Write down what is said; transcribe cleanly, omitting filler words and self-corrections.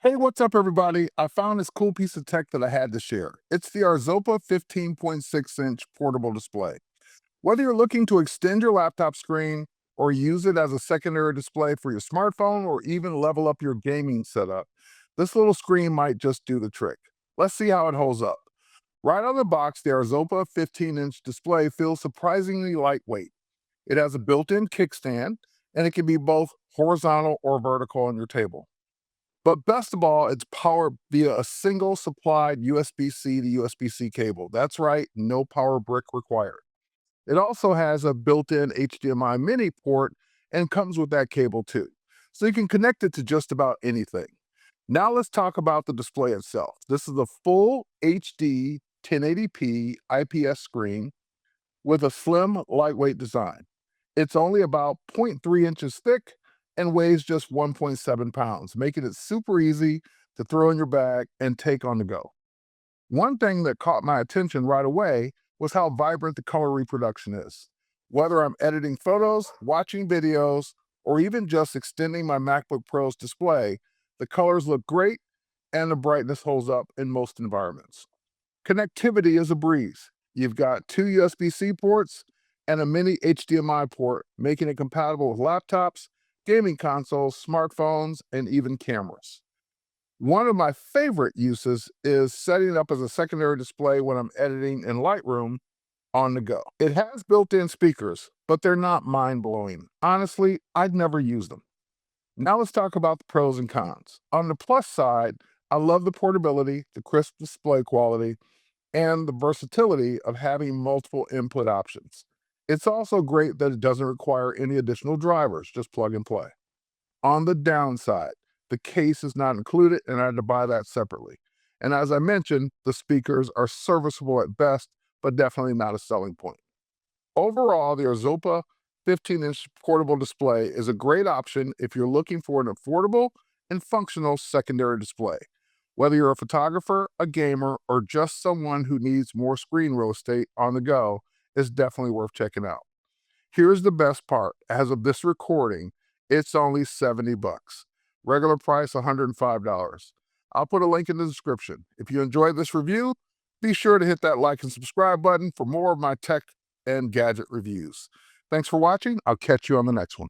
Hey, what's up, everybody? I found this cool piece of tech that I had to share. It's the Arzopa 15.6-inch portable display. Whether you're looking to extend your laptop screen or use it as a secondary display for your smartphone or even level up your gaming setup, this little screen might just do the trick. Let's see how it holds up. Right on the box, the Arzopa 15-inch display feels surprisingly lightweight. It has a built-in kickstand, and it can be both horizontal or vertical on your table. But best of all, it's powered via a single supplied USB-C to USB-C cable. That's right, no power brick required. It also has a built-in HDMI mini port and comes with that cable too. So you can connect it to just about anything. Now let's talk about the display itself. This is a full HD 1080p IPS screen with a slim, lightweight design. It's only about zero point 0.3 inches thick and weighs just 1.7 pounds, making it super easy to throw in your bag and take on the go. One thing that caught my attention right away was how vibrant the color reproduction is. Whether I'm editing photos, watching videos, or even just extending my MacBook Pro's display, the colors look great and the brightness holds up in most environments. Connectivity is a breeze. You've got two USB-C ports and a mini HDMI port, making it compatible with laptops, gaming consoles, smartphones, and even cameras. One of my favorite uses is setting it up as a secondary display when I'm editing in Lightroom on the go. It has built-in speakers, but they're not mind-blowing. Honestly, I'd never use them. Now let's talk about the pros and cons. On the plus side, I love the portability, the crisp display quality, and the versatility of having multiple input options. It's also great that it doesn't require any additional drivers, just plug and play. On the downside, the case is not included and I had to buy that separately. And as I mentioned, the speakers are serviceable at best, but definitely not a selling point. Overall, the Arzopa 15-inch portable display is a great option if you're looking for an affordable and functional secondary display. Whether you're a photographer, a gamer, or just someone who needs more screen real estate on the go, it's definitely worth checking out. Here's the best part. As of this recording, it's only 70 bucks. Regular price $105. I'll put a link in the description. If you enjoyed this review, be sure to hit that like and subscribe button for more of my tech and gadget reviews. Thanks for watching. I'll catch you on the next one.